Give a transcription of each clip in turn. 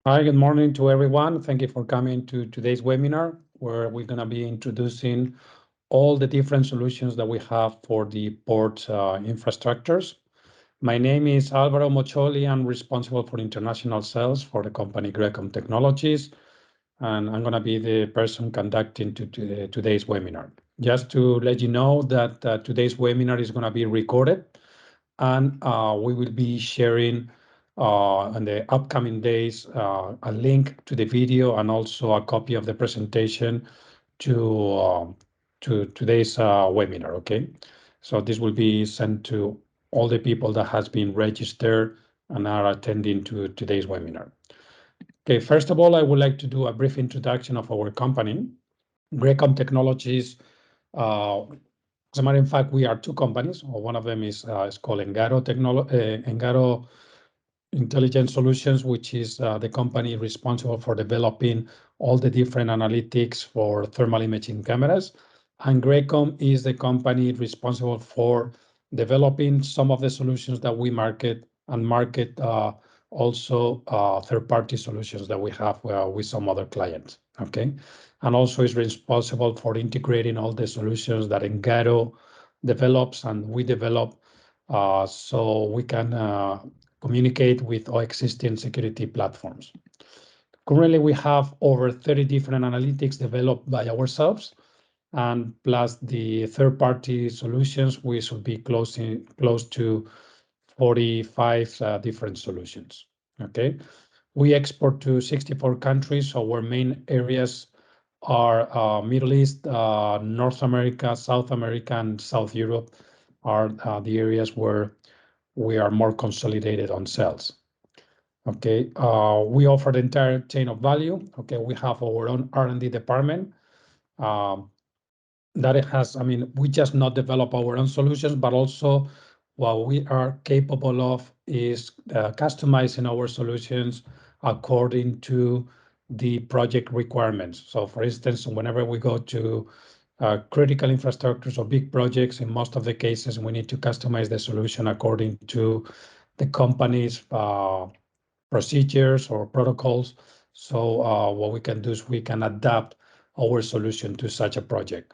Hi, good morning to everyone. Thank you for coming to today's webinar, where we're going to be introducing all the different solutions that we have for the port infrastructures. My name is Alvaro Mocholi. I'm responsible for international sales for the company Grecom Technologies, and I'm going to be the person conducting today's webinar. Just to let you know that today's webinar is going to be recorded, and we will be sharing in the upcoming days a link to the video and also a copy of the presentation to today's webinar. Okay, so this will be sent to all the people that has been registered and are attending to today's webinar. Okay, first of all, I would like to do a brief introduction of our company, Grecom Technologies. As a matter of fact, we are two companies. One of them is called Engaro Intelligent Solutions, which is the company responsible for developing all the different analytics for thermal imaging cameras. And Gracom is the company responsible for developing some of the solutions that we market and market also third-party solutions that we have with some other clients. Okay, and also is responsible for integrating all the solutions that Engaro develops and we develop, so we can communicate with our existing security platforms. Currently, we have over 30 different analytics developed by ourselves, and plus the third-party solutions, we should be close to 45 different solutions. Okay, we export to 64 countries, so our main areas are Middle East, North America, South America, and South Europe are the areas where we are more consolidated on sales. Okay, we offer the entire chain of value. Okay, we have our own R&D department that it has, I mean, we just not develop our own solutions, but also what we are capable of is customizing our solutions according to the project requirements. So for instance, whenever we go to critical infrastructures or big projects, in most of the cases, we need to customize the solution according to the company's procedures or protocols. So what we can do is we can adapt our solution to such a project.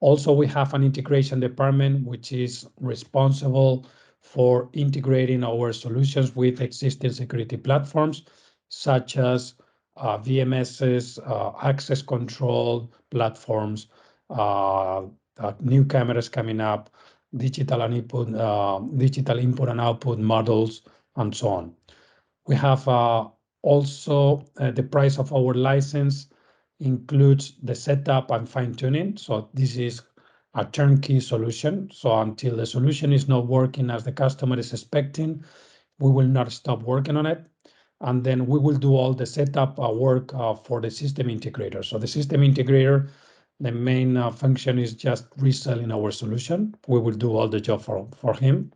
Also, we have an integration department which is responsible for integrating our solutions with existing security platforms, such as VMSs, access control platforms, new cameras coming up, digital input and output models, and so on. We have also the price of our license includes the setup and fine-tuning. So this is a turnkey solution. So until the solution is not working as the customer is expecting, we will not stop working on it. And then we will do all the setup work for the system integrator. So the system integrator, the main function is just reselling our solution. We will do all the job for him.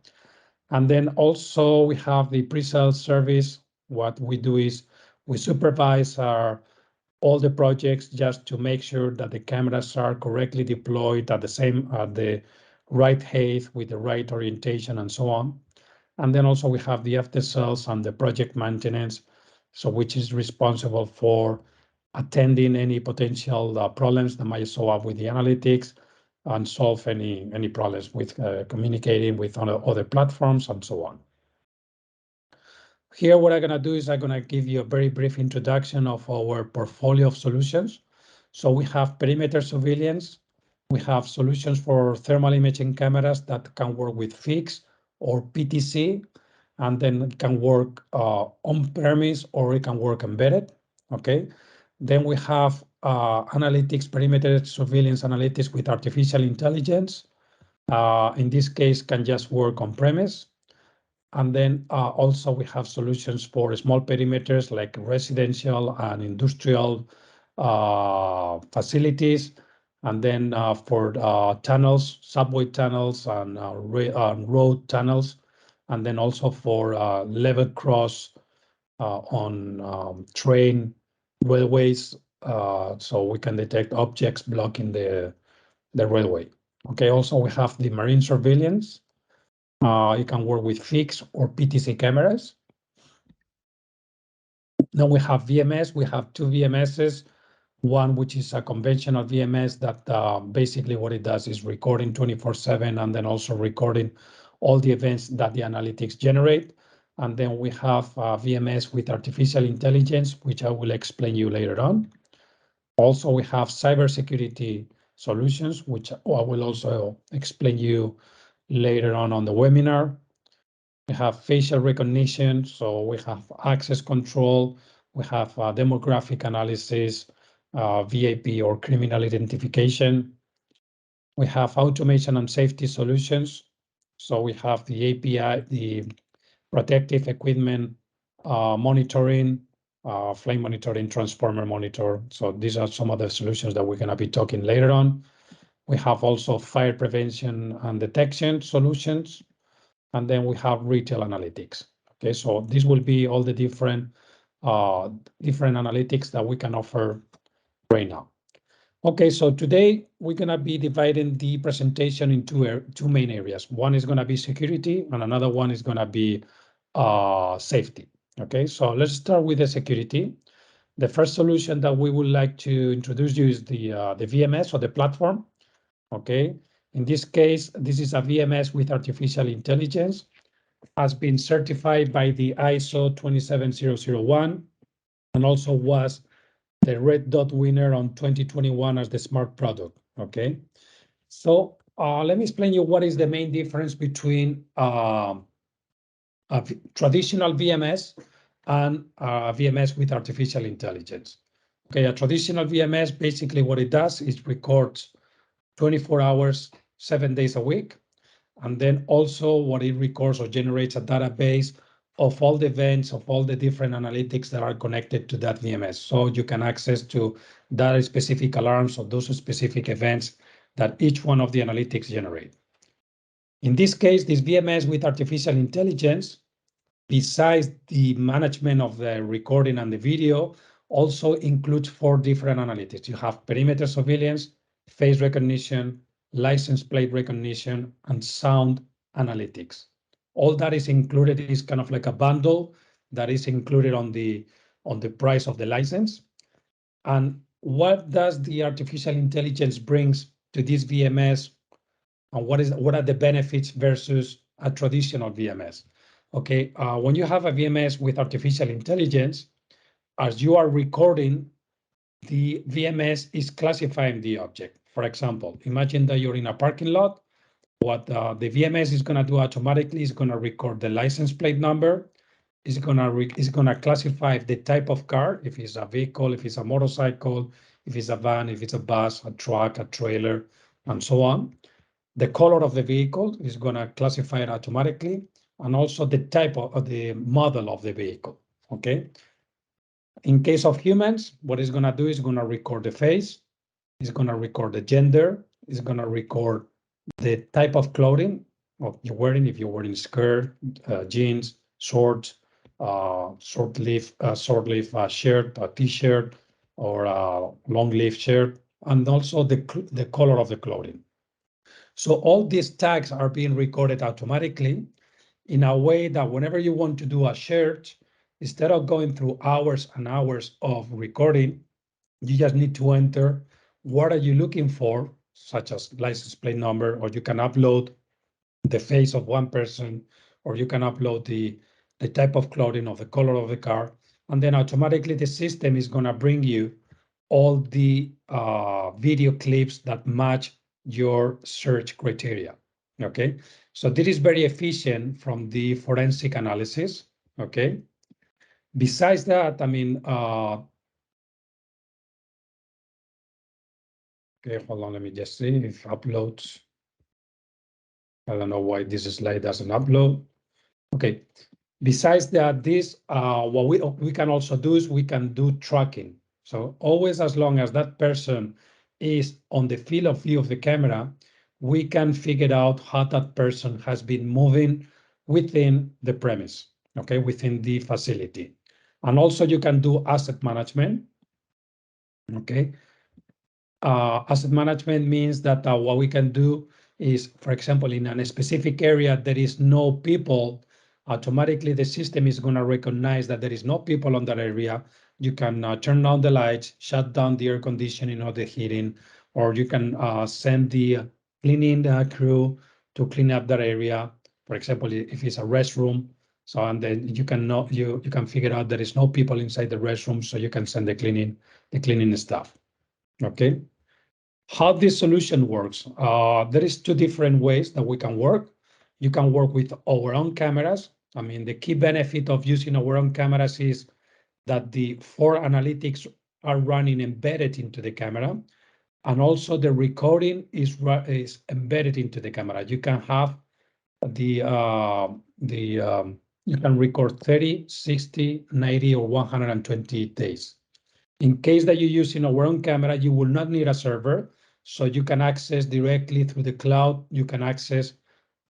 And then also we have the pre-sale service. What we do is we supervise all the projects just to make sure that the cameras are correctly deployed at the right height with the right orientation and so on. And then also we have the after sales and the project maintenance, so which is responsible for attending any potential problems that might show up with the analytics and solve any problems with communicating with other platforms and so on. Here, what I'm gonna do is I'm gonna give you a very brief introduction of our portfolio of solutions. So we have perimeter surveillance. We have solutions for thermal imaging cameras that can work with fixed or PTC, and then it can work on-premise or it can work embedded. Okay. Then we have analytics, perimeter surveillance analytics with artificial intelligence. In this case, can just work on premise. And then also we have solutions for small perimeters like residential and industrial facilities. And then for tunnels, subway tunnels and road tunnels. And then also for level cross on train railways, so we can detect objects blocking the railway. Okay, also we have the marine surveillance. You can work with fixed or PTC cameras. Then we have VMS. We have two VMSs. One which is a conventional VMS that basically what it does is recording 24/7 and then also recording all the events that the analytics generate. And then we have VMS with artificial intelligence, which I will explain you later on. Also, we have cybersecurity solutions, which I will also explain you later on the webinar. We have facial recognition, so we have access control, we have demographic analysis, VAP or criminal identification. We have automation and safety solutions. So we have the API, the protective equipment monitoring, flame monitoring, transformer monitor. So these are some of the solutions that we're going to be talking later on. We have also fire prevention and detection solutions. And then we have retail analytics. Okay, so this will be all the different analytics that we can offer right now. Okay, so today we're gonna be dividing the presentation in two main areas. One is gonna be security, and another one is gonna be safety. Okay, so let's start with the security. The first solution that we would like to introduce you is the VMS or the platform. Okay, in this case, this is a VMS with artificial intelligence, has been certified by the ISO 27001 and also was the Red Dot winner on 2021 as the smart product. Okay, so let me explain you what is the main difference between a traditional VMS and a VMS with artificial intelligence. Okay, a traditional VMS, basically what it does is records 24 hours, 7 days a week. And then also what it records or generates a database of all the events, of all the different analytics that are connected to that VMS. So you can access to that specific alarms or those specific events that each one of the analytics generate. In this case, this VMS with artificial intelligence, besides the management of the recording and the video, also includes 4 different analytics. You have perimeter surveillance, face recognition, license plate recognition, and sound analytics. All that is included is kind of like a bundle that is included on the price of the license. And what does the artificial intelligence brings to this VMS, and what are the benefits versus a traditional VMS? Okay, when you have a VMS with artificial intelligence, as you are recording, the VMS is classifying the object. For example, imagine that you're in a parking lot. What the VMS is going to do automatically is going to record the license plate number. It's going to classify the type of car, if it's a vehicle, if it's a motorcycle, if it's a van, if it's a bus, a truck, a trailer, and so on. The color of the vehicle is going to classify it automatically, and also the type of the model of the vehicle. Okay. In case of humans, what it's going to do is going to record the face, it's going to record the gender, it's going to record the type of clothing you're wearing, if you're wearing skirt, jeans, shorts, short sleeve shirt, a t-shirt, or a long sleeve shirt, and also the color of the clothing. So all these tags are being recorded automatically in a way that whenever you want to do a search, instead of going through hours and hours of recording, you just need to enter what are you looking for, such as license plate number, or you can upload the face of one person, or you can upload the type of clothing or the color of the car, and then automatically the system is going to bring you all the video clips that match your search criteria. Okay, so this is very efficient from the forensic analysis. Okay, besides that, I mean, okay, hold on, let me just see if uploads. I don't know why this slide doesn't upload. Okay, besides that, this what we can also do is we can do tracking. So always, as long as that person is on the field of view of the camera, we can figure out how that person has been moving within the premise, okay, within the facility. And also you can do asset management, okay. Asset management means that what we can do is, for example, in a specific area, there is no people automatically the system is going to recognize that there is no people on that area. You can turn down the lights, shut down the air conditioning or the heating, or you can send the cleaning crew to clean up that area. For example, if it's a restroom, so and then you can know you can figure out there is no people inside the restroom, so you can send the cleaning staff. Okay. How this solution works? There is two different ways that we can work. You can work with our own cameras. I mean, the key benefit of using our own cameras is that the 4 analytics are running embedded into the camera, and also the recording is embedded into the camera. You can have you can record 30, 60, 90, or 120 days. In case that you're using our own camera, you will not need a server, so you can access directly through the cloud. You can access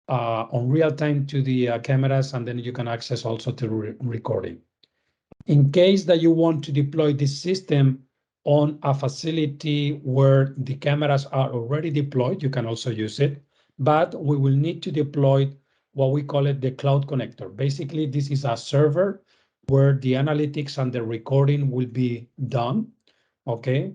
on real time to the cameras, and then you can access also to recording. In case that you want to deploy this system on a facility where the cameras are already deployed, you can also use it, but we will need to deploy what we call it the cloud connector. Basically, this is a server where the analytics and the recording will be done, okay?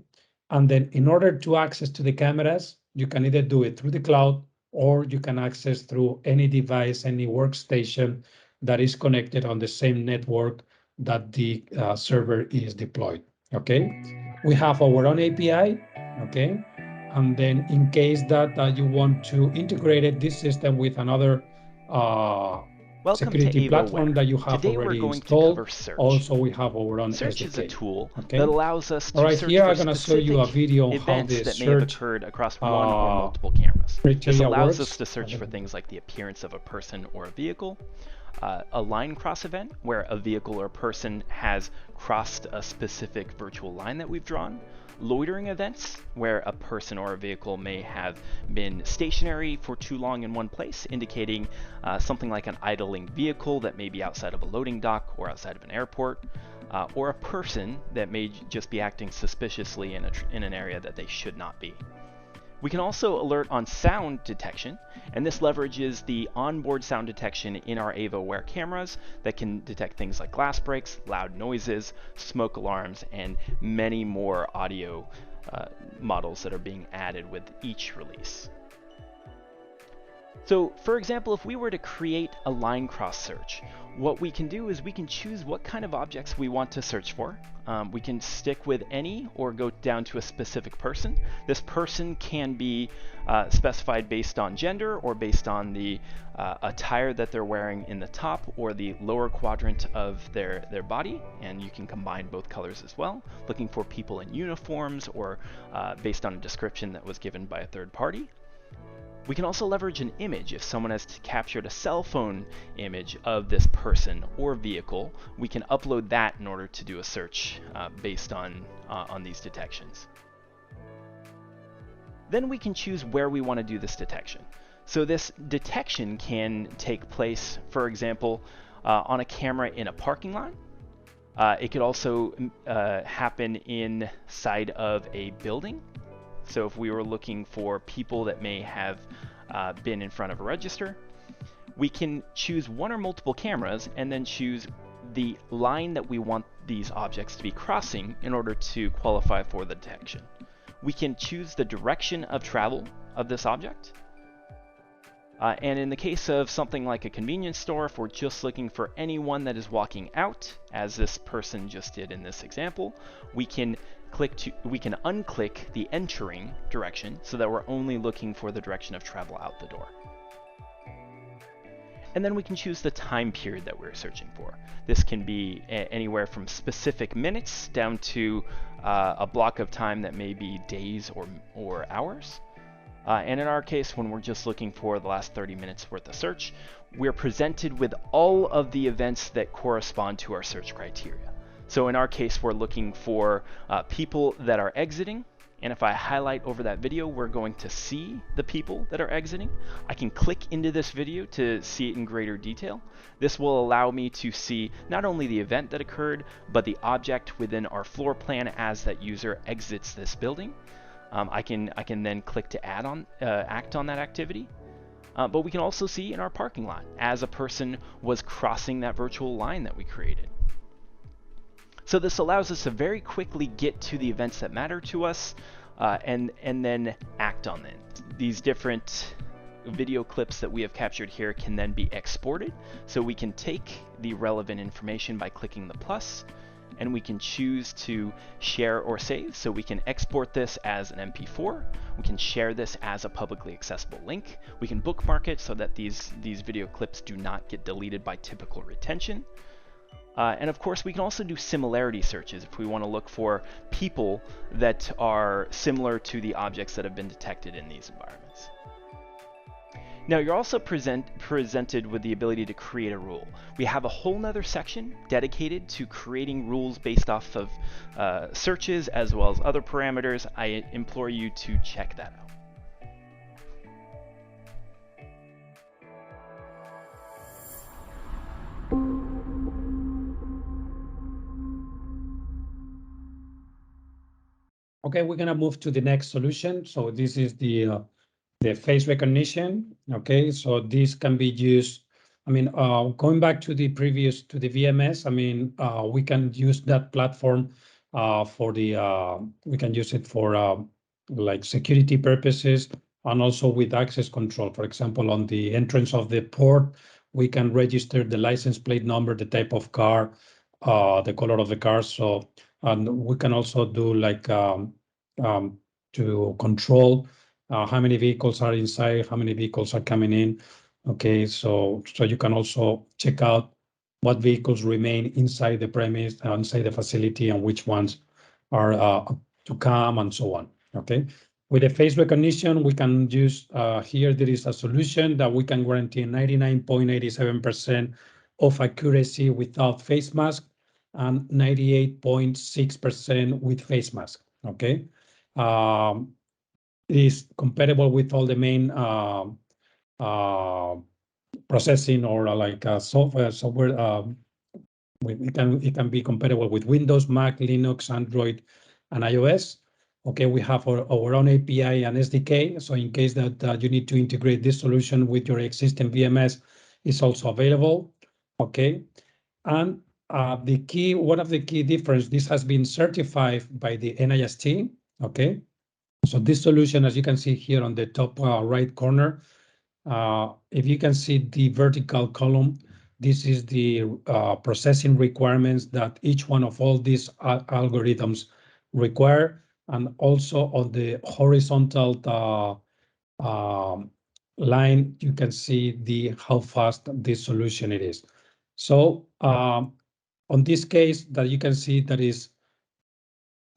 And then in order to access to the cameras, you can either do it through the cloud or you can access through any device, any workstation that is connected on the same network that the server is deployed, okay? We have our own API, okay? And then in case that you want to integrate this system with another security platform that you have Today we're already going to installed, cover search. also we have our own Search SDK. is a tool okay? that allows us to All right, search here for I'm going to show you a specific video on how events the that may have search occurred across one or multiple cameras. This allows us to search for things like the appearance of a person or a vehicle, a line cross event where a vehicle or person has crossed a specific virtual line that we've drawn, loitering events where a person or a vehicle may have been stationary for too long in one place, indicating something like an idling vehicle that may be outside of a loading dock or outside of an airport, or a person that may just be acting suspiciously in an area that they should not be. We can also alert on sound detection, and this leverages the onboard sound detection in our AVA-aware cameras that can detect things like glass breaks, loud noises, smoke alarms, and many more audio models that are being added with each release. So, for example, if we were to create a line cross search, what we can do is we can choose what kind of objects we want to search for. We can stick with any or go down to a specific person. This person can be specified based on gender or based on the attire that they're wearing in the top or the lower quadrant of their body, and you can combine both colors as well, looking for people in uniforms or based on a description that was given by a third party. We can also leverage an image. If someone has captured a cell phone image of this person or vehicle, we can upload that in order to do a search based on these detections. Then we can choose where we want to do this detection. So this detection can take place, for example, on a camera in a parking lot. It could also happen inside of a building. So if we were looking for people that may have been in front of a register, we can choose one or multiple cameras and then choose the line that we want these objects to be crossing in order to qualify for the detection. We can choose the direction of travel of this object. And in the case of something like a convenience store, if we're just looking for anyone that is walking out, as this person just did in this example, we can unclick the entering direction so that we're only looking for the direction of travel out the door. And then we can choose the time period that we're searching for. This can be anywhere from specific minutes down to a block of time that may be days or hours. And in our case, when we're just looking for the last 30 minutes worth of search, we're presented with all of the events that correspond to our search criteria. So in our case, we're looking for people that are exiting. And if I highlight over that video, we're going to see the people that are exiting. I can click into this video to see it in greater detail. This will allow me to see not only the event that occurred, but the object within our floor plan as that user exits this building. I can then click to act on that activity. But we can also see in our parking lot as a person was crossing that virtual line that we created. So this allows us to very quickly get to the events that matter to us and then act on them. These different video clips that we have captured here can then be exported. So we can take the relevant information by clicking the plus, and we can choose to share or save. So we can export this as an MP4. We can share this as a publicly accessible link. We can bookmark it so that these video clips do not get deleted by typical retention. And of course, we can also do similarity searches if we want to look for people that are similar to the objects that have been detected in these environments. Now, you're also presented with the ability to create a rule. We have a whole nother section dedicated to creating rules based off of searches as well as other parameters. I implore you to check that out. Okay, we're gonna move to the next solution. So this is the face recognition. Okay, so this can be used. I mean, going back to the VMS. I mean, we can use that platform for the. We can use it for like security purposes and also with access control. For example, on the entrance of the port, we can register the license plate number, the type of car, the color of the car. So, and we can also do like to control how many vehicles are inside, how many vehicles are coming in. Okay, so you can also check out what vehicles remain inside the premise, inside the facility, and which ones are to come, and so on. Okay, with the face recognition, we can use here. There is a solution that we can guarantee 99.87% of accuracy without face mask and 98.6% with face mask. Okay. Is compatible with all the main processing or like software. It can be compatible with Windows, Mac, Linux, Android, and iOS. Okay, we have our own API and SDK. So in case that you need to integrate this solution with your existing VMS, it's also available. Okay, and one of the key difference, this has been certified by the NIST. Okay. So this solution, as you can see here on the top right corner, if you can see the vertical column, this is the processing requirements that each one of all these algorithms require. And also on the horizontal line, you can see how fast this solution it is. So on this case that you can see that is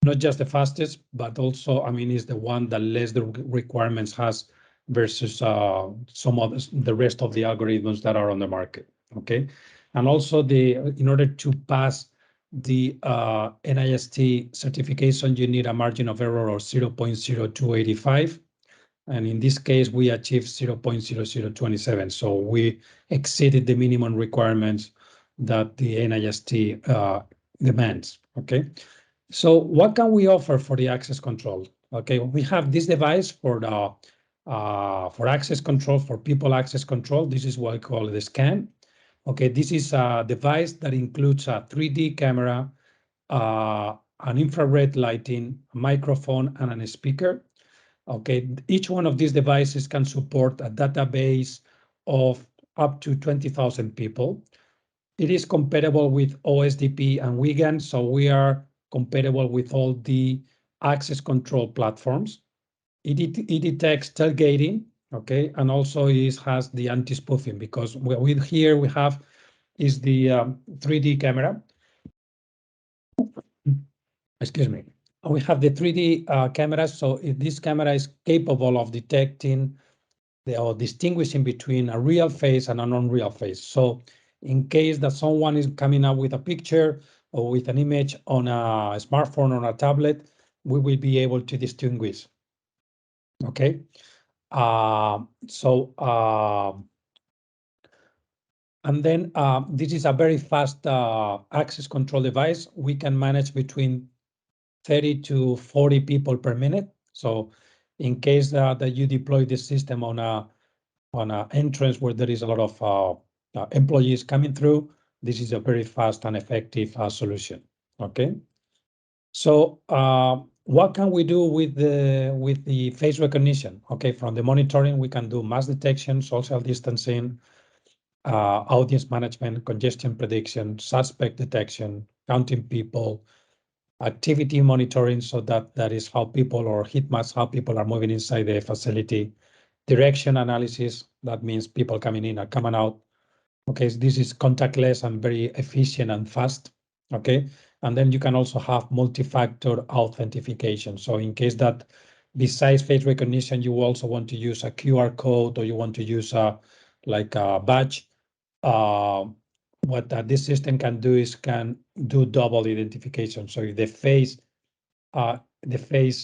not just the fastest, but also, I mean, is the one that less the requirements has versus some of the rest of the algorithms that are on the market. Okay, and also in order to pass the NIST certification, you need a margin of error of 0.0285. And in this case, we achieved 0.0027. So we exceeded the minimum requirements that the NIST demands. Okay. So what can we offer for the access control? Okay, we have this device for access control, for people access control. This is what I call the scan. Okay, this is a device that includes a 3D camera, an infrared lighting, a microphone, and a speaker. Okay, each one of these devices can support a database of up to 20,000 people. It is compatible with OSDP and Wigan, so we are compatible with all the access control platforms. It detects tailgating, okay, and also it has the anti-spoofing, because here we have is the 3D camera. Excuse me. We have the 3D camera, so this camera is capable of detecting or distinguishing between a real face and a non-real face. So in case that someone is coming up with a picture or with an image on a smartphone or a tablet, we will be able to distinguish. Okay. And then this is a very fast access control device. We can manage between 30 to 40 people per minute. So in case that you deploy this system on a on an entrance where there is a lot of employees coming through, this is a very fast and effective solution. Okay. So what can we do with the face recognition? Okay, from the monitoring, we can do mass detection, social distancing, audience management, congestion prediction, suspect detection, counting people, activity monitoring, so that is how people, or heat maps, how people are moving inside the facility, direction analysis, that means people coming in and coming out. Okay, so this is contactless and very efficient and fast. Okay, and then you can also have multi-factor authentication. So in case that besides face recognition, you also want to use a QR code, or you want to use a badge, what this system can do is can do double identification. So if the face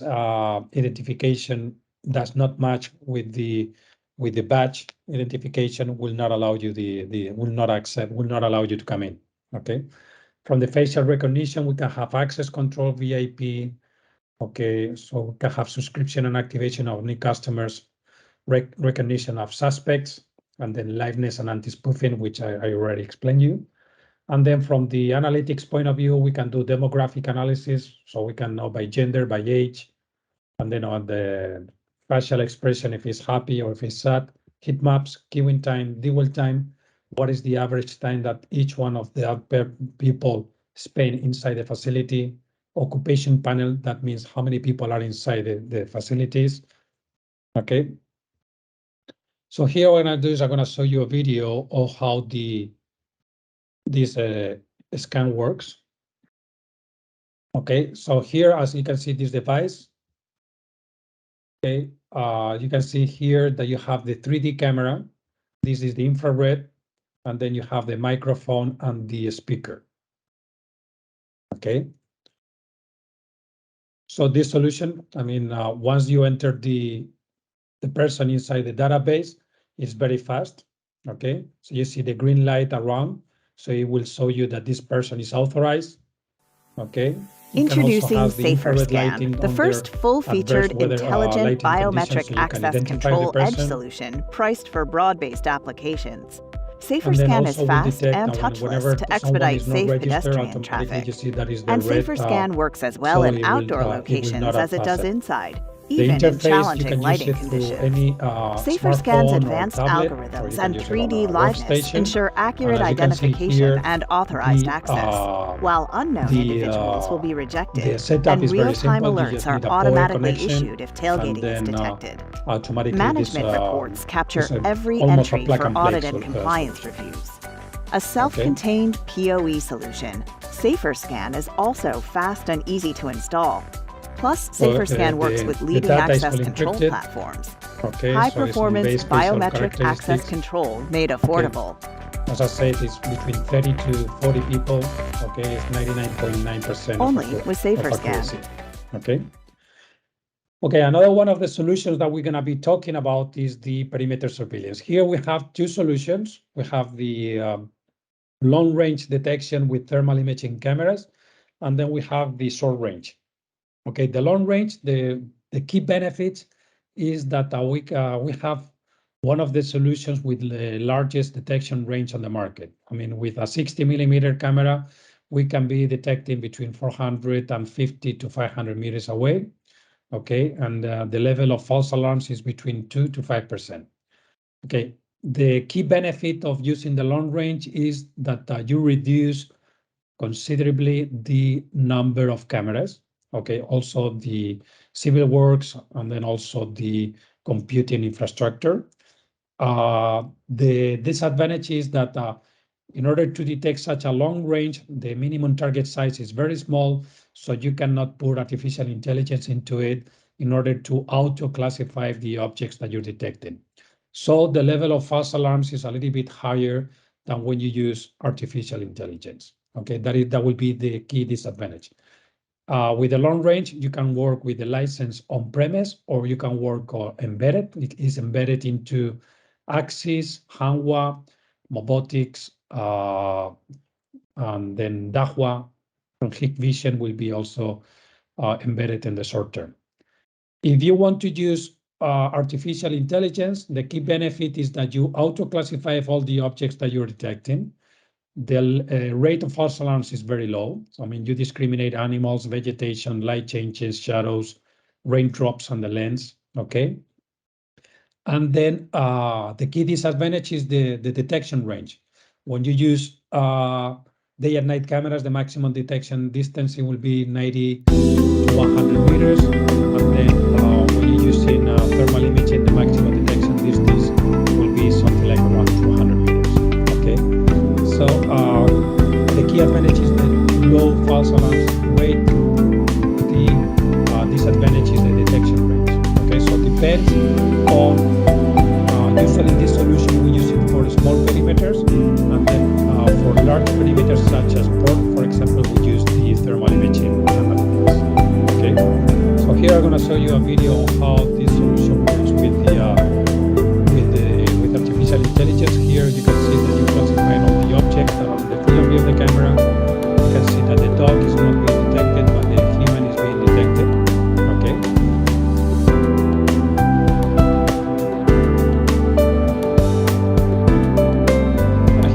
identification does not match with the badge identification, will not allow you will not allow you to come in. Okay. From the facial recognition, we can have access control, VIP. Okay, so we can have subscription and activation of new customers, recognition of suspects, and then liveness and anti-spoofing, which I already explained you. And then from the analytics point of view, we can do demographic analysis. So we can know by gender, by age, and then on the facial expression, if he's happy or if he's sad, heat maps, queuing time, dwell time, what is the average time that each one of the people spend inside the facility, occupation panel, that means how many people are inside the facilities. Okay. So here what I'm gonna do is I'm gonna show you a video of how this scan works. Okay, so here, as you can see, this device. Okay, you can see here that you have the 3D camera. This is the infrared, and then you have the microphone and the speaker. Okay. So this solution, I mean, once you enter the person inside the database, it's very fast. Okay, so you see the green light around, so it will show you that this person is authorized. Okay. Introducing SaferScan, the first full-featured intelligent biometric access control edge solution priced for broad-based applications. SaferScan is fast and touchless to expedite safe pedestrian traffic. And SaferScan works as well in outdoor locations as it does inside, even in challenging lighting conditions. SaferScan's advanced algorithms and 3D liveness ensure accurate identification and authorized access, while unknown individuals will be rejected, and real-time alerts are automatically issued if tailgating is detected. Management reports capture every entry for audit and compliance reviews. A self-contained PoE solution, SaferScan is also fast and easy to install. Plus, SaferScan works with leading access control platforms. High-performance biometric access control made affordable. As I said, it's between 30 to 40 people. Okay, it's 99.9%. Only with SaferScan. Okay. Okay, another one of the solutions that we're going to be talking about is the perimeter surveillance. Here we have two solutions. We have the long-range detection with thermal imaging cameras, and then we have the short range. Okay, the long range, the key benefits is that we have one of the solutions with the largest detection range on the market. I mean, with a 60mm camera, we can be detecting between 450 to 500 meters away. Okay, and the level of false alarms is between 2 to 5%. Okay, the key benefit of using the long range is that you reduce considerably the number of cameras. Okay, also the civil works, and then also the computing infrastructure. The disadvantage is that in order to detect such a long range, the minimum target size is very small, so you cannot put artificial intelligence into it in order to auto-classify the objects that you're detecting. So the level of false alarms is a little bit higher than when you use artificial intelligence. Okay, that will be the key disadvantage. With the long range, you can work with the license on-premise, or you can work embedded. It is embedded into Axis, Hanwha, Mobotics, and then Dahua, and Hikvision will be also embedded in the short term. If you want to use artificial intelligence, the key benefit is that you auto-classify all the objects that you're detecting. The rate of false alarms is very low. So, I mean, you discriminate animals, vegetation, light changes, shadows, raindrops on the lens, okay? And then the key disadvantage is the detection range. When you use day and night cameras, the maximum detection distance will be 90 to 100 meters. And then when you're using thermal imaging, the maximum detection distance will be something like around 200 meters. Okay. So the key advantage is the low false alarms rate. The disadvantage is the detection range. Okay, so it depends on. Usually this solution we use it for small perimeters, and then for large perimeters such as port, for example, we use the thermal imaging analytics. Okay, so here I'm going to show you a video on how this solution works with artificial intelligence. Here you can see that you classify all the objects that are on the field of view of the camera. You can see that the dog is not being detected, but the human is being detected. Okay.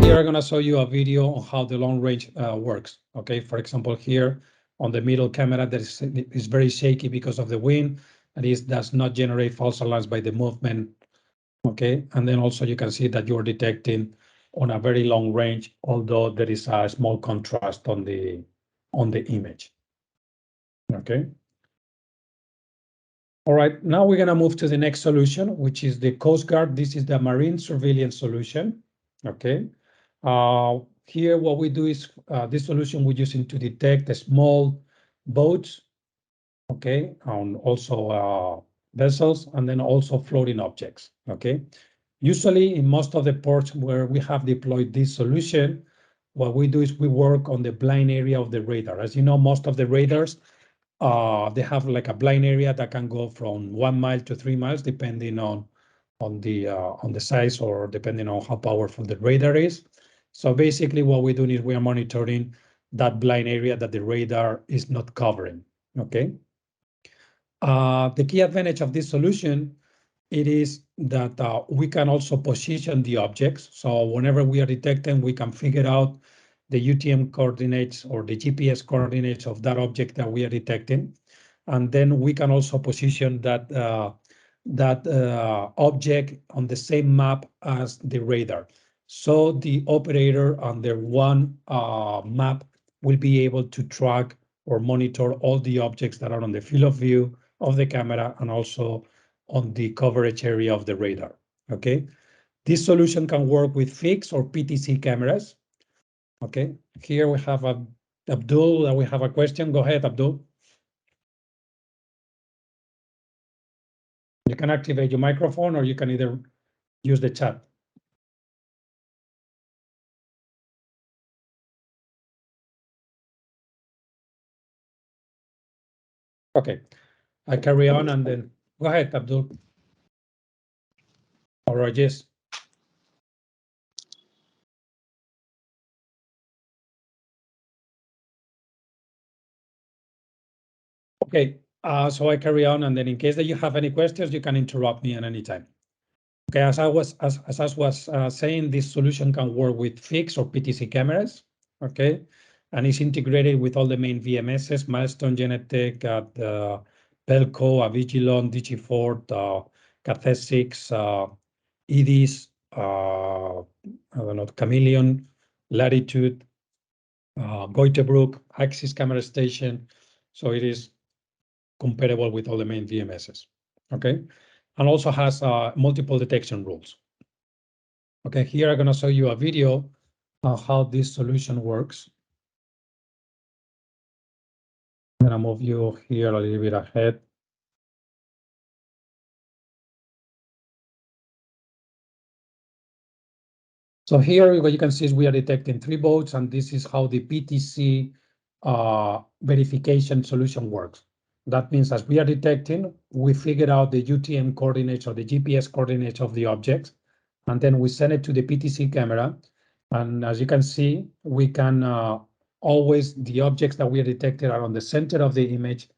I'm going to show you a video on how the long range works. Okay, for example, here on the middle camera, that is very shaky because of the wind, and it does not generate false alarms by the movement. Okay, and then also you can see that you're detecting on a very long range, although there is a small contrast on the image. Okay. All right, now we're going to move to the next solution, which is the Coast Guard. This is the marine surveillance solution. Okay. Here, what we do is this solution we're using to detect the small boats, okay, and also vessels, and then also floating objects, okay. Usually, in most of the ports where we have deployed this solution, what we do is we work on the blind area of the radar. As you know, most of the radars, they have like a blind area that can go from 1 mile to 3 miles, depending on the size or depending on how powerful the radar is. So basically what we're doing is we are monitoring that blind area that the radar is not covering, okay? The key advantage of this solution, it is that we can also position the objects. So whenever we are detecting, we can figure out the UTM coordinates or the GPS coordinates of that object that we are detecting. And then we can also position that object on the same map as the radar. So the operator under one map will be able to track or monitor all the objects that are on the field of view of the camera and also on the coverage area of the radar. Okay, this solution can work with fixed or PTC cameras. Okay, here we have Abdul. We have a question. Go ahead, Abdul. You can activate your microphone, or you can either use the chat. Okay, I carry on and then go ahead, Abdul. Or yes. Okay, so I carry on, and then in case that you have any questions, you can interrupt me at any time. Okay, as I was saying, this solution can work with fixed or PTC cameras. Okay, and it's integrated with all the main VMSs: Milestone, Genetec, Pelco, Avigilon, Digifort, Cathesix, EDIS, I don't know, Chameleon, Latitude, Goitebrook, Axis Camera Station. So it is comparable with all the main VMSs, okay? And also has multiple detection rules. Okay, here I'm gonna show you a video on how this solution works. I'm gonna move you here a little bit ahead. So here what you can see is we are detecting 3 boats, and this is how the PTC verification solution works. That means as we are detecting, we figure out the UTM coordinates or the GPS coordinates of the objects, and then we send it to the PTC camera. And as you can see, we can always, the objects that we are detected are on the center of the image,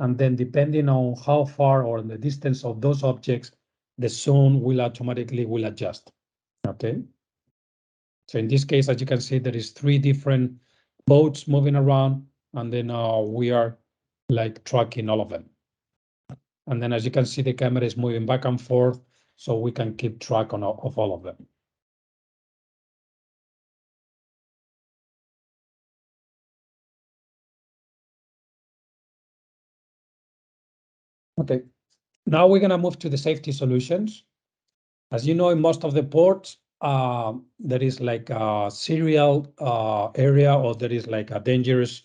And then depending on how far or the distance of those objects, the zone will automatically adjust, okay? So in this case, as you can see, there is 3 different boats moving around, and then we are like tracking all of them. And then as you can see, the camera is moving back and forth, so we can keep track of all of them. Okay, now we're gonna move to the safety solutions. As you know, in most of the ports, there is like a serial area, or there is like a dangerous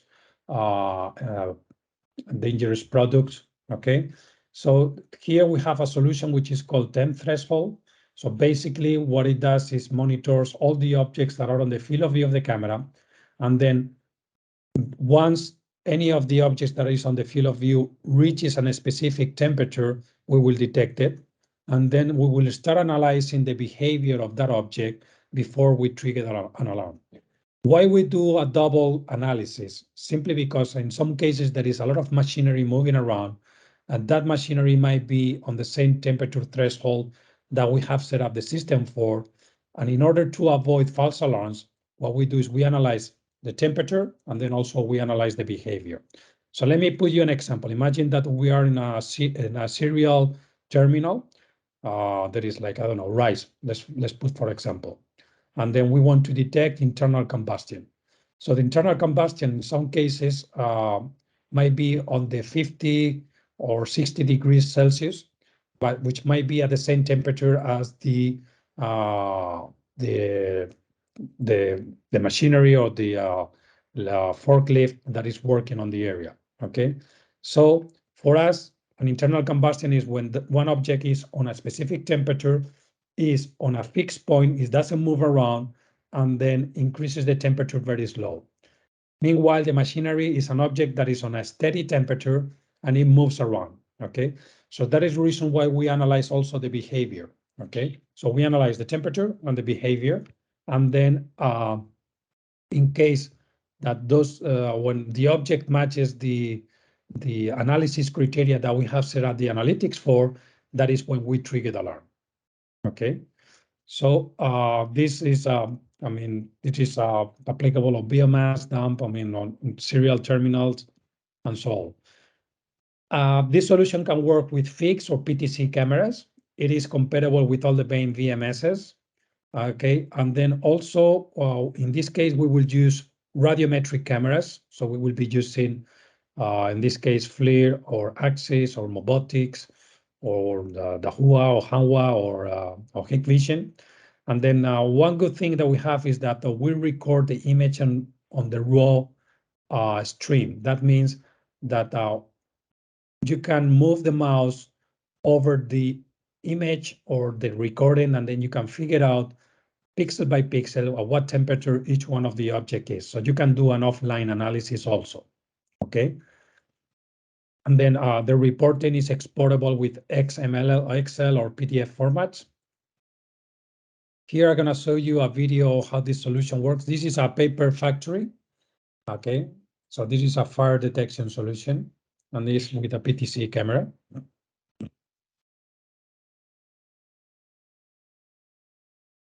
product, okay? So here we have a solution which is called temp threshold. So basically what it does is monitors all the objects that are on the field of view of the camera, and then once any of the objects that is on the field of view reaches a specific temperature, we will detect it, and then we will start analyzing the behavior of that object before we trigger an alarm. Why we do a double analysis? Simply because in some cases there is a lot of machinery moving around, and that machinery might be on the same temperature threshold that we have set up the system for. And in order to avoid false alarms, what we do is we analyze the temperature, and then also we analyze the behavior. So let me put you an example. Imagine that we are in a serial terminal. There is like, I don't know, rice. Let's put for example. And then we want to detect internal combustion. So the internal combustion in some cases might be on the 50 or 60 degrees Celsius, but which might be at the same temperature as the machinery or the forklift that is working on the area. Okay, so for us, an internal combustion is when one object is on a specific temperature, is on a fixed point, it doesn't move around, and then increases the temperature very slow. Meanwhile, the machinery is an object that is on a steady temperature and it moves around. Okay, so that is the reason why we analyze also the behavior. Okay, so we analyze the temperature and the behavior, and then in case that those when the object matches the analysis criteria that we have set up the analytics for, that is when we trigger the alarm. Okay, so this is I mean, it is applicable on biomass dump, I mean, on serial terminals and so on. This solution can work with fixed or PTC cameras. It is compatible with all the main VMSs. Okay, and then also in this case, we will use radiometric cameras. So we will be using, in this case, FLIR or Axis or Mobotics or the Hua or Hanwha or Hikvision. And then one good thing that we have is that we record the image on the raw stream. That means that you can move the mouse over the image or the recording, and then you can figure out pixel by pixel at what temperature each one of the object is. So you can do an offline analysis also, okay? And then the reporting is exportable with XML, Excel, or PDF formats. Here I'm gonna show you a video of how this solution works. This is a paper factory, okay? So this is a fire detection solution, and this with a PTC camera.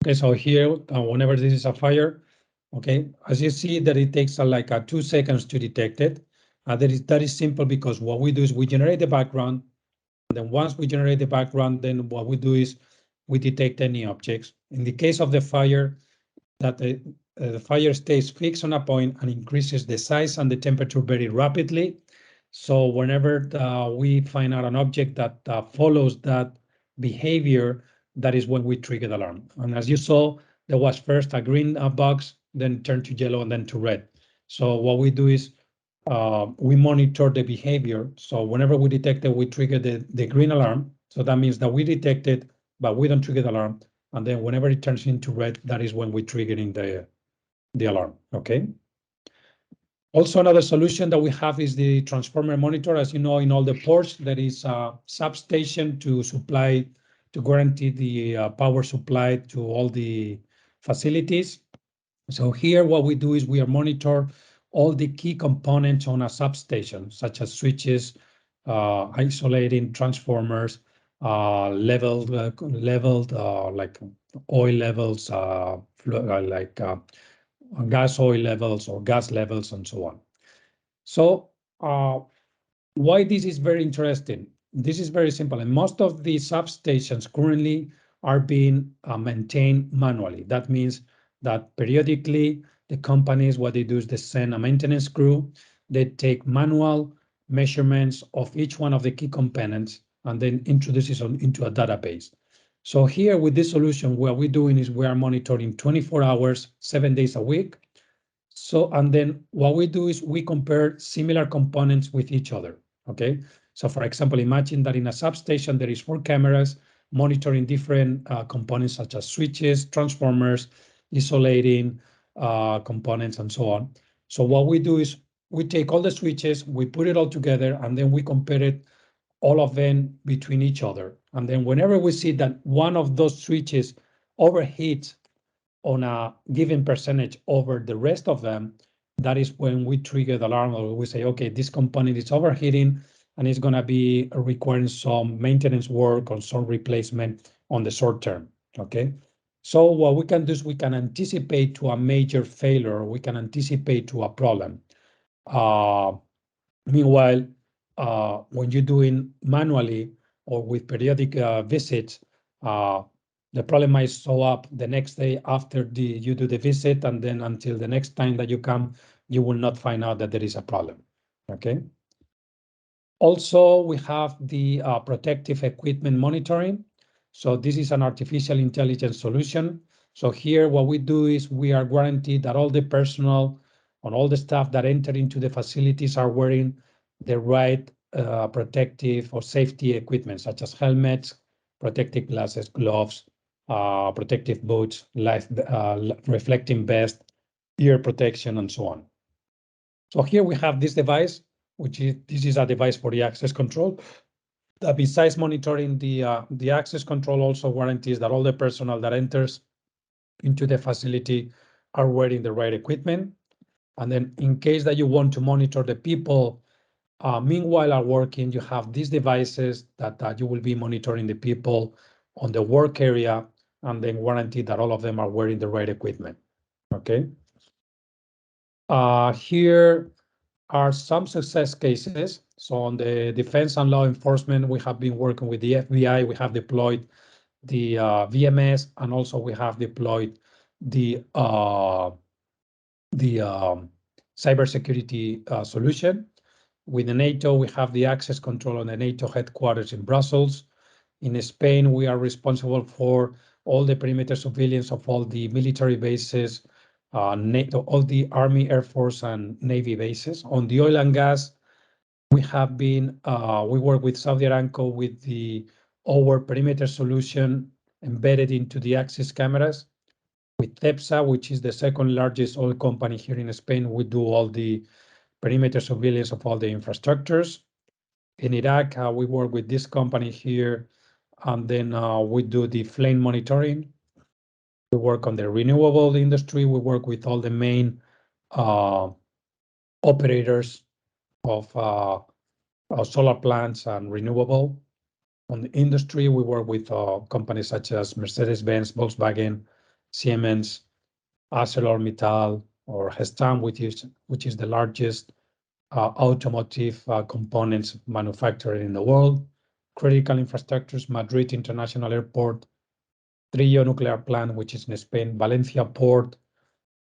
Okay, so here, whenever this is a fire, okay, as you see that it takes like 2 seconds to detect it. That is simple because what we do is we generate the background, and then once we generate the background, then what we do is we detect any objects. In the case of the fire, that the fire stays fixed on a point and increases the size and the temperature very rapidly. So whenever we find out an object that follows that behavior, that is when we trigger the alarm. And as you saw, there was first a green box, then turned to yellow, and then to red. So what we do is we monitor the behavior. So whenever we detect it, we trigger the green alarm. So that means that we detect it, but we don't trigger the alarm. And then whenever it turns into red, that is when we trigger in the alarm, okay? Also, another solution that we have is the transformer monitor. As you know, in all the ports, there is a substation to guarantee the power supply to all the facilities. So here, what we do is we monitor all the key components on a substation, such as switches, isolating transformers, leveled like oil levels, like gas oil levels or gas levels, and so on. So why this is very interesting? This is very simple. And most of the substations currently are being maintained manually. That means that periodically the companies, what they do is they send a maintenance crew. They take manual measurements of each one of the key components and then introduce it into a database. So here with this solution, what we're doing is we are monitoring 24 hours, 7 days a week. So, and then what we do is we compare similar components with each other, okay? So for example, imagine that in a substation, there is 4 cameras monitoring different components such as switches, transformers, isolating components, and so on. So what we do is we take all the switches, we put it all together, and then we compare it, all of them between each other. And then whenever we see that one of those switches overheats on a given percentage over the rest of them, that is when we trigger the alarm, or we say, okay, this component is overheating and it's going to be requiring some maintenance work or some replacement on the short term. Okay. So what we can do is we can anticipate to a major failure, we can anticipate to a problem. Meanwhile, when you're doing manually or with periodic visits, the problem might show up the next day after you do the visit, and then until the next time that you come, you will not find out that there is a problem. Okay. Also, we have the protective equipment monitoring. So this is an artificial intelligence solution. So here, what we do is we are guaranteed that all the personnel and all the staff that enter into the facilities are wearing the right protective or safety equipment, such as helmets, protective glasses, gloves, protective boots, life reflecting vest, ear protection, and so on. So here we have this device, this is a device for the access control. That besides monitoring the access control, also guarantees that all the personnel that enters into the facility are wearing the right equipment. And then in case that you want to monitor the people meanwhile are working, you have these devices that you will be monitoring the people on the work area, and then guarantee that all of them are wearing the right equipment. Okay. Here are some success cases. So on the defense and law enforcement, we have been working with the FBI. We have deployed the VMS, and also we have deployed the cybersecurity solution. With the NATO, we have the access control on the NATO headquarters in Brussels. In Spain, we are responsible for all the perimeter surveillance of all the military bases, NATO, all the Army, Air Force, and Navy bases. On the oil and gas, we have been, we work with Saudi Aramco with our perimeter solution embedded into the access cameras. With Cepsa, which is the second largest oil company here in Spain, we do all the perimeter surveillance of all the infrastructures. In Iraq, we work with this company here, and then we do the flame monitoring. We work on the renewable industry. We work with all the main operators of solar plants and renewable. On the industry, we work with companies such as Mercedes-Benz, Volkswagen, Siemens, ArcelorMittal, or Gestamp, which is the largest automotive components manufacturer in the world. Critical infrastructures, Madrid International Airport, Trillo nuclear plant, which is in Spain, Valencia port,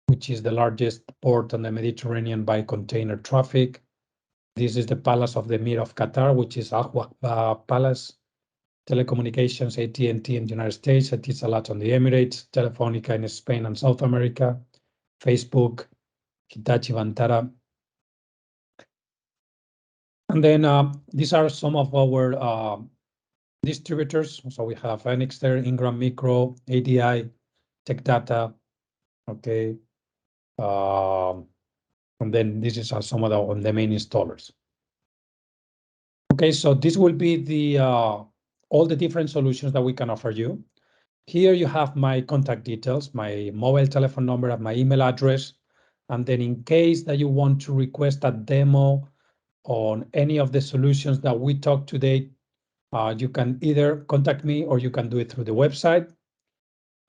which is the largest port on the Mediterranean by container traffic. This is the Palace of the Emir of Qatar, which is Al Palace. Telecommunications, AT&T in the United States, Etisalat on the Emirates, Telefonica in Spain and South America, Facebook, Hitachi Vantara. And then these are some of our distributors. So we have Enixter, Ingram Micro, ADI, Tech Data, okay. And then this is some of the main installers. Okay, so this will be the all the different solutions that we can offer you. Here you have my contact details, my mobile telephone number and my email address. And then in case that you want to request a demo on any of the solutions that we talked today, you can either contact me or you can do it through the website.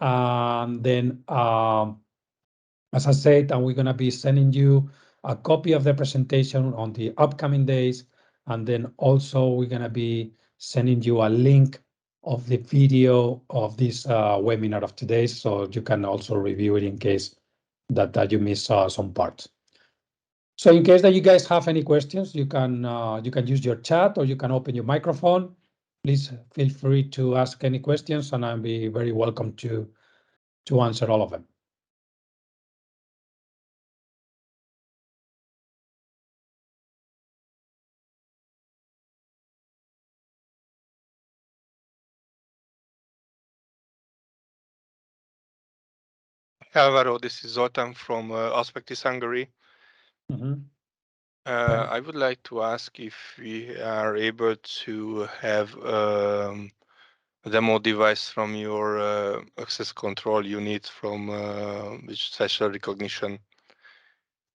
And then, as I said, we're going to be sending you a copy of the presentation on the upcoming days. And then also we're going to be sending you a link of the video of this webinar of today, so you can also review it in case that you miss some parts. So in case that you guys have any questions, you can use your chat or you can open your microphone. Please feel free to ask any questions, and I'll be very welcome to answer all of them. Alvaro, this is Zoltan from Aspectis Hungary. Mm-hmm. I would like to ask if we are able to have a demo device from your access control unit from which facial recognition.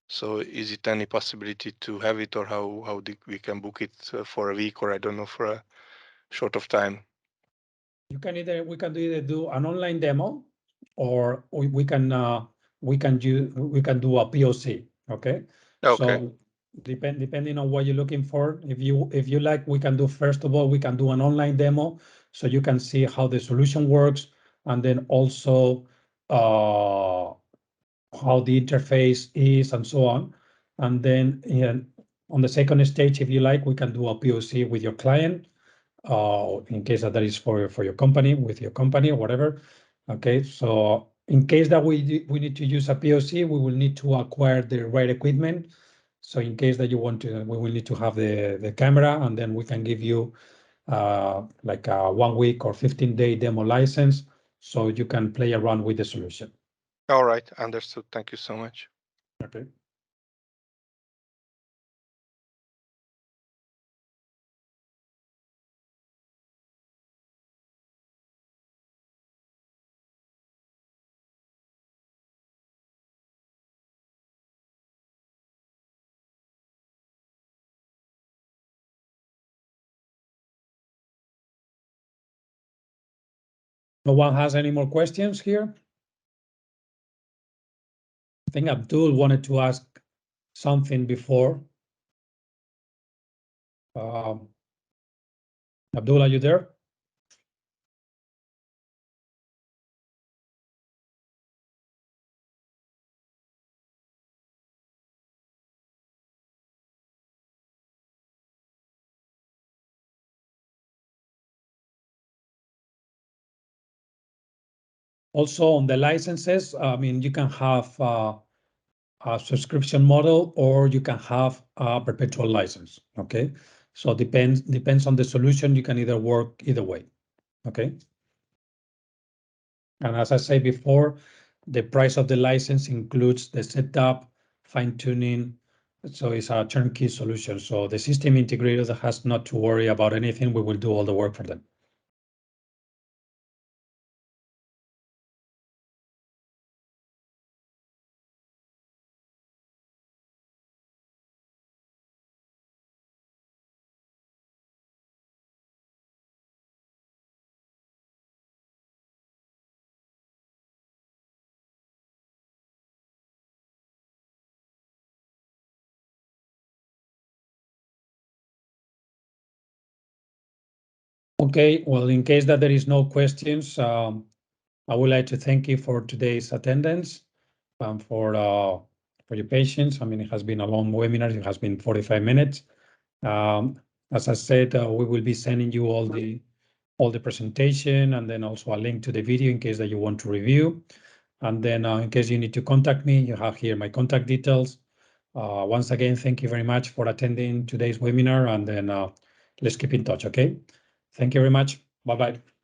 So is it any possibility to have it, or how we can book it for a week, or I don't know, for a short of time? We can either do an online demo, or we can do a POC. Okay. So depending on what you're looking for, if you like, we can do, first of all, we can do an online demo so you can see how the solution works, and then also how the interface is and so on. And then on the second stage, if you like, we can do a POC with your client, in case that is for your company, with your company or whatever. Okay, so in case that we need to use a POC, we will need to acquire the right equipment. So in case that you want to, we will need to have the camera, and then we can give you like a 1 week or 15-day demo license, so you can play around with the solution. All right, understood. Thank you so much. Okay. No one has any more questions here? I think Abdul wanted to ask something before. Abdul, are you there? Also on the licenses, I mean, you can have a subscription model, or you can have a perpetual license. Okay, so depends on the solution. You can either work either way. Okay, and as I said before, the price of the license includes the setup, fine tuning. So it's a turnkey solution. So the system integrator has not to worry about anything. We will do all the work for them. Okay, well, in case that there is no questions, I would like to thank you for today's attendance, for your patience. I mean, it has been a long webinar. It has been 45 minutes. As I said, we will be sending you all the presentation, and then also a link to the video in case that you want to review. And then in case you need to contact me, you have here my contact details. Once again, thank you very much for attending today's webinar, and then let's keep in touch, okay? Thank you very much. Bye-bye.